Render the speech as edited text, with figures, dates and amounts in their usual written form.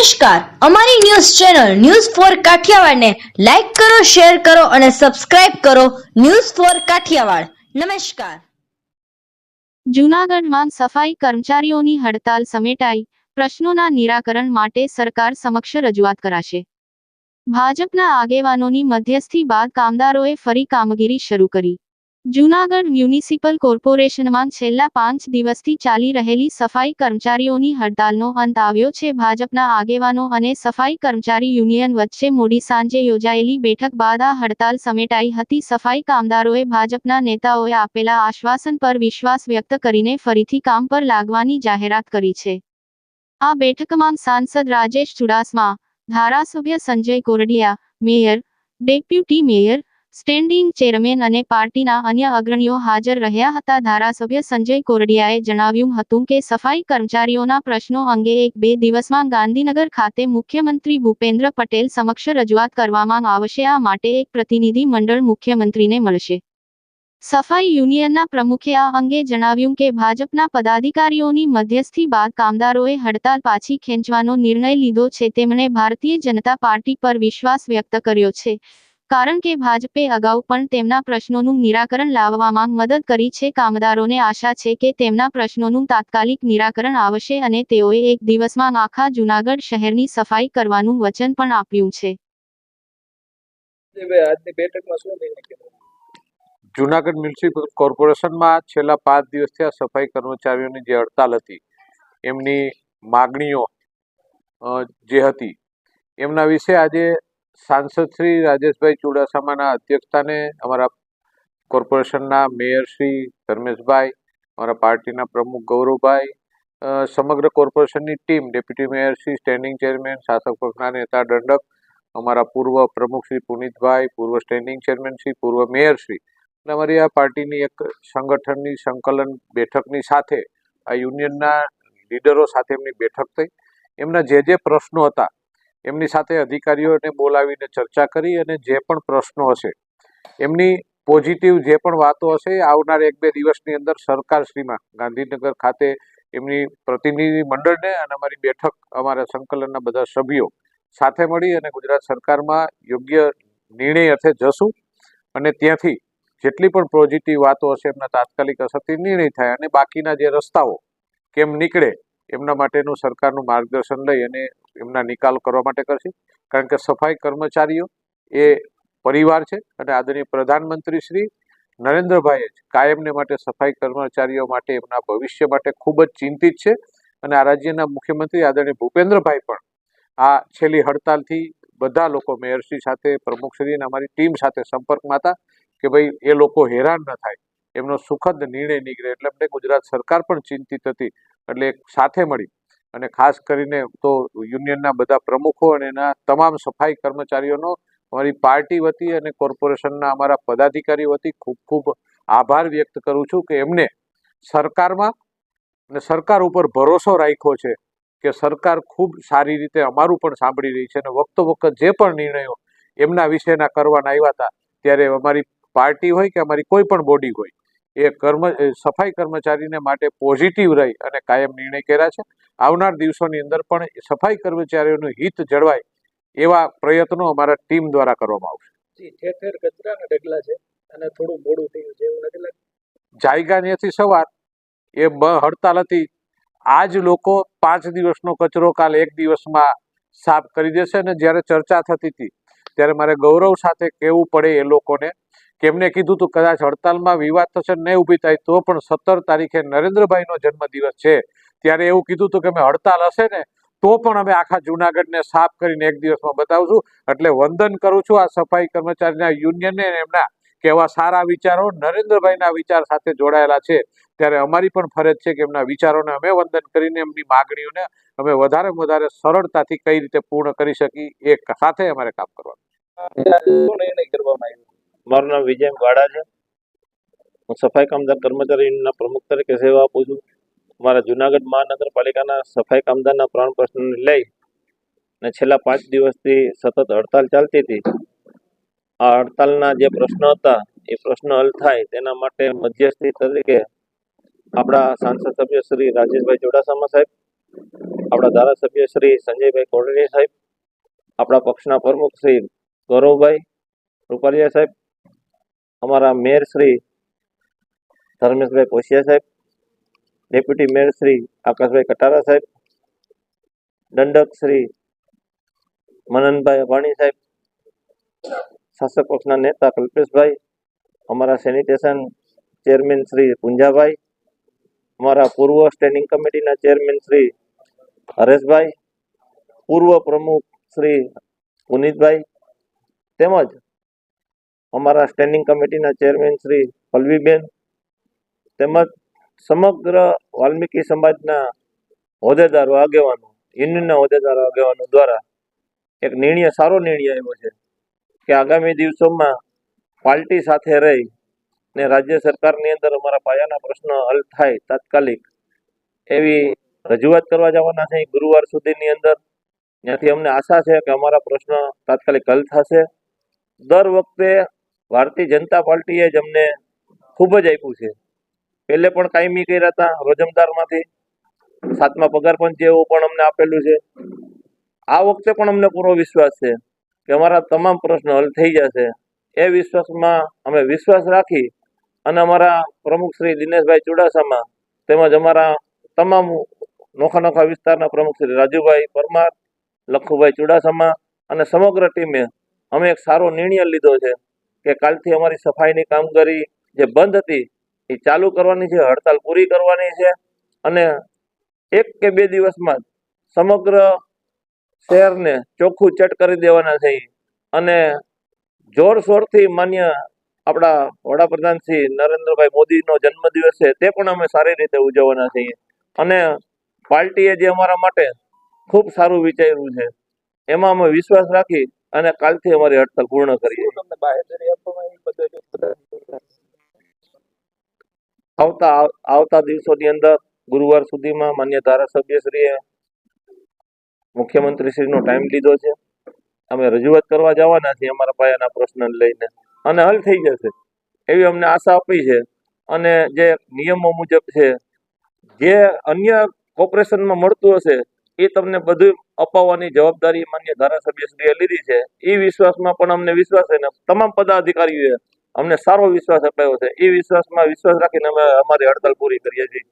નમસ્કાર, અમારી news channel news for Kathiawad ને લાઈક કરો, શેર કરો અને સબસ્ક્રાઇબ કરો. News for Kathiawad. નમસ્કાર. જૂનાગઢમાં સફાઈ કર્મચારીઓની હડતાલ સમેટાઈ. પ્રશ્નોના નિરાકરણ માટે સરકાર સમક્ષ રજૂઆત કરાશે. ભાજપના આગેવાનોની મધ્યસ્થી બાદ કામદારોએ ફરી કામગીરી શરૂ કરી. જૂનાગઢ મ્યુનિસિપલ કોર્પોરેશનમાં છેલ્લા 5 દિવસથી ચાલી રહેલી સફાઈ કર્મચારીઓની હડતાલનો અંત આવ્યો છે. ભાજપના આગેવાનો અને સફાઈ કર્મચારી યુનિયન વચ્ચે મોડી સાંજે યોજાયેલી બેઠક બાદ આ હડતાલ સમેટાઈ હતી. સફાઈ કામદારોએ ભાજપના નેતાઓએ આપેલા આશ્વાસન પર વિશ્વાસ વ્યક્ત કરીને ફરીથી કામ પર લાગવાની જાહેરાત કરી છે. આ બેઠકમાં સાંસદ રાજેશ ચુડાસમા, ધારાસભ્ય Sanjay Kordia, mayor, deputy mayor, standing chairman અને પાર્ટીના અન્ય અગ્રણીઓ હાજર રહ્યા હતા. ધારાસભ્ય સંજય કોરડિયાએ જણાવ્યું હતું કે સફાઈ કર્મચારીઓના પ્રશ્નો અંગે 1-2 દિવસમાં ગાંધીનગર ખાતે મુખ્યમંત્રી ભૂપેન્દ્ર પટેલ સમક્ષ રજૂઆત કરવામાં આવશે. આ માટે એક પ્રતિનિધિ મંડળ મુખ્યમંત્રીને મળશે. સફાઈ યુનિયનના પ્રમુખે આ અંગે જણાવ્યું કે ભાજપના પદાધિકારીઓની મધ્યસ્થી બાદ કામદારોએ હડતાલ પાછી ખેંચવાનો નિર્ણય લીધો છે. તેમણે ભારતીય જનતા પાર્ટી પર વિશ્વાસ વ્યક્ત કર્યો છે, કારણ કે ભાજપે અગાઉ પણ તેમના પ્રશ્નોનું નિરાકરણ લાવવામાં મદદ કરી છે. કામદારોને આશા છે કે તેમના પ્રશ્નોનું તાત્કાલિક નિરાકરણ આવશે અને તેઓએ 1 દિવસમાં આખા જૂનાગઢ શહેરની સફાઈ કરવાનું વચન પણ આપ્યું છે. જૂનાગઢ મ્યુનિસિપલ કોર્પોરેશનમાં છેલ્લા 5 દિવસથી આ સફાઈ કર્મચારીઓની જે હડતાલ હતી, એમની માગણીઓ જે હતી એમના વિશે આજે સાંસદ શ્રી રાજેશભાઈ ચુડાસમાના અધ્યક્ષસ્થાને અમારા કોર્પોરેશનના મેયર શ્રી ધર્મેશભાઈ, અમારા પાર્ટીના પ્રમુખ ગૌરવભાઈ, સમગ્ર કોર્પોરેશનની team, deputy mayor Shri, standing chairman, શાસક પક્ષના નેતા દંડક, અમારા પૂર્વ પ્રમુખ શ્રી પુનિતભાઈ, પૂર્વ સ્ટેન્ડિંગ ચેરમેન શ્રી, પૂર્વ મેયર શ્રી અને અમારી આ પાર્ટીની એક સંગઠનની સંકલન બેઠકની સાથે આ યુનિયનના લીડરો સાથે એમની બેઠક થઈ. એમના જે પ્રશ્નો હતા એમની સાથે અધિકારીઓને બોલાવીને ચર્ચા કરી અને જે પણ પ્રશ્નો હશે એમની પોઝિટિવ જે પણ વાતો હશે આવનાર 1-2 દિવસની અંદર સરકારશ્રીમાં ગાંધીનગર ખાતે એમની પ્રતિનિધિ મંડળને અને અમારી બેઠક, અમારા સંકલનના બધા સભ્યો સાથે મળી અને ગુજરાત સરકારમાં યોગ્ય નિર્ણય અર્થે જશું અને ત્યાંથી જેટલી પણ પોઝિટિવ વાતો હશે એમના તાત્કાલિક અસરથી નિર્ણય થાય અને બાકીના જે રસ્તાઓ કેમ નીકળે એમના માટેનું સરકારનું માર્ગદર્શન લઈ અને એમના નિકાલ કરવા માટે કરશે. કારણ કે સફાઈ કર્મચારીઓ એ પરિવાર છે અને આદરણીય પ્રધાનમંત્રી શ્રી નરેન્દ્રભાઈએ જ કાયમને માટે સફાઈ કર્મચારીઓ માટે, એમના ભવિષ્ય માટે ખૂબ જ ચિંતિત છે અને આ રાજ્યના મુખ્યમંત્રી આદરણીય ભૂપેન્દ્રભાઈ પણ આ છેલ્લી હડતાલથી બધા લોકો મેયરશ્રી સાથે, પ્રમુખશ્રી અને અમારી ટીમ સાથે સંપર્કમાં હતા કે ભાઈ એ લોકો હેરાન ન થાય, એમનો સુખદ નિર્ણય નીકળે. એટલે અમને ગુજરાત સરકાર પણ ચિંતિત હતી. એટલે સાથે મળી અને ખાસ કરીને તો યુનિયનના બધા પ્રમુખો અને એના તમામ સફાઈ કર્મચારીઓનો અમારી પાર્ટી વતી અને કોર્પોરેશનના અમારા પદાધિકારીઓ વતી ખૂબ ખૂબ આભાર વ્યક્ત કરું છું કે એમને સરકારમાં અને સરકાર ઉપર ભરોસો રાખ્યો છે કે સરકાર ખૂબ સારી રીતે અમારું પણ સાંભળી રહી છે અને વખતો વખત જે પણ નિર્ણયો એમના વિશેના કરવાના આવ્યા હતા ત્યારે અમારી પાર્ટી હોય કે અમારી કોઈ પણ બોડી હોય એ સફાઈ કર્મચારીને માટે પોઝિટિવ રહી અને કાયમ નિર્ણય કર્યા છે. આવનાર દિવસોની અંદર પણ સફાઈ કર્મચારીઓનું હિત જળવાય એવા પ્રયત્નો અમારા ટીમ દ્વારા કરવામાં આવશે. ઠેર ઠેર કચરાના ઢગલા છે અને થોડું મોડું થયું છે એવું નથી લાગતું? જાયગાનેથી સવાર એ હડતાલ હતી. આજ લોકો 5 દિવસનો કચરો કાલ 1 દિવસમાં સાફ કરી દેશે અને જ્યારે ચર્ચા થતી હતી ત્યારે મારે ગૌરવ સાથે કહેવું પડે એ લોકોને કે એમને કીધું હતું કદાચ હડતાલમાં વિવાદ થશે નહીં ઊભી થાય તો પણ 17 તારીખે નરેન્દ્રભાઈનો જન્મદિવસ છે ત્યારે એવું કીધું હતું કે અમે હડતાલ હશે ને તો પણ અમે આખા જૂનાગઢને સાફ કરીને 1 દિવસમાં બતાવશું. એટલે વંદન કરું છું આ સફાઈ કર્મચારીના યુનિયનને એમના કે એવા સારા વિચારો નરેન્દ્રભાઈના વિચાર સાથે જોડાયેલા છે ત્યારે અમારી પણ ફરજ છે કે એમના વિચારોને અમે વંદન કરીને એમની માગણીઓને અમે વધારે વધારે સરળતાથી કઈ રીતે પૂર્ણ કરી શકીએ એ સાથે અમારે કામ કરવાનું. મારું નામ વિજય વાડા છે. હું સફાઈ કામદાર કર્મચારીના પ્રમુખ તરીકે સેવા આપું છું. મારા જૂનાગઢ મહાનગરપાલિકાના સફાઈ કામદારના 3 પ્રશ્નોને લઈ અને છેલ્લા 5 દિવસથી સતત હડતાલ ચાલતી હતી. આ હડતાલના જે પ્રશ્નો હતા એ પ્રશ્નો હલ થાય તેના માટે મધ્યસ્થી તરીકે આપણા સાંસદ સભ્ય શ્રી રાજેશભાઈ ચુડાસમા સાહેબ, આપણા ધારાસભ્ય શ્રી સંજયભાઈ કોટણી સાહેબ, આપણા પક્ષના પ્રમુખ શ્રી ગૌરવભાઈ રૂપાલિયા સાહેબ, અમારા મેયર શ્રી ધર્મેશભાઈ કોશિયા સાહેબ, ડેપ્યુટી મેયર શ્રી આકાશભાઈ કટારા સાહેબ, દંડક શ્રી મનનભાઈ અભાણી સાહેબ, શાસક પક્ષના નેતા કલ્પેશભાઈ, અમારા સેનિટેશન ચેરમેન શ્રી પુંજાભાઈ, અમારા પૂર્વ સ્ટેન્ડિંગ કમિટીના ચેરમેન શ્રી હરેશભાઈ, પૂર્વ પ્રમુખ શ્રી પુનિતભાઈ, તેમજ અમારા સ્ટેન્ડિંગ કમિટીના ચેરમેન શ્રી પલ્લવીબેન, તેમજ સમગ્ર વાલ્મીકી સમાજના હોદ્દેદારો આગેવાનો, યુનિયનના હોદ્દેદારો આગેવાનો દ્વારા એક સારો નિર્ણય આવ્યો છે કે આગામી દિવસોમાં પાર્ટી સાથે રહી ને રાજ્ય સરકારની અંદર અમારા પાયાના પ્રશ્નો હલ થાય તાત્કાલિક એવી રજૂઆત કરવા જવાના છે ગુરુવાર સુધીની અંદર. ત્યાંથી અમને આશા છે કે અમારા પ્રશ્નો તાત્કાલિક હલ થશે. દર વખતે ભારતીય જનતા પાર્ટીએ જ અમને ખૂબ જ આપ્યું છે. પહેલે પણ કાયમી કર્યા હતા રોજમદારમાંથી, 7મા પગાર પંચ એવું પણ અમને આપેલું છે. આ વખતે પણ અમને પૂરો વિશ્વાસ છે કે અમારા તમામ પ્રશ્નો હલ થઈ જશે. એ વિશ્વાસમાં અમે વિશ્વાસ રાખી અને અમારા પ્રમુખ શ્રી દિનેશભાઈ ચુડાસમા તેમજ અમારા તમામ નોખા વિસ્તારના પ્રમુખ શ્રી રાજુભાઈ પરમાર, લખુભાઈ ચુડાસમા અને સમગ્ર ટીમે અમે એક સારો નિર્ણય લીધો છે કે કાલથી અમારી સફાઈની કામગીરી જે બંધ હતી એ ચાલુ કરવાની છે, હડતાલ પૂરી કરવાની છે અને 1 કે 2 દિવસમાં સમગ્ર શહેરને ચોખ્ખું ચટ કરી દેવાના છે. અને જોરશોરથી માન્ય આપણા વડાપ્રધાન શ્રી નરેન્દ્રભાઈ મોદીનો જન્મદિવસ છે તે પણ અમે સારી રીતે ઉજવવાના છીએ. અને પાર્ટીએ જે અમારા માટે ખૂબ સારું વિચાર્યું છે એમાં અમે વિશ્વાસ રાખી અને કાલથી અમારી હડતાલ પૂર્ણ કરીએ. આવતા દિવસોની અંદર ગુરુવાર સુધીમાં માન્ય ધારાસભ્યશ્રીએ મુખ્યમંત્રીશ્રીનો ટાઈમ લીધો છે. અમે રજૂઆત કરવા જવાના છીએ અમારા પાયાના પ્રશ્નને લઈને અને હલ થઈ જશે એવી અમને આશા આપી છે. અને જે નિયમો મુજબ છે, જે અન્ય કોર્પોરેશનમાં મળતું હશે એ તમને બધું અપાવવાની જવાબદારી માન્ય ધારાસભ્યશ્રીએ લીધી છે. એ વિશ્વાસમાં પણ અમને વિશ્વાસ છે ને તમામ પદાધિકારીઓએ અમને સારો વિશ્વાસ અપાયો છે. એ વિશ્વાસ રાખીને અમે અમારી હડતાલ પૂરી કરીએ છીએ.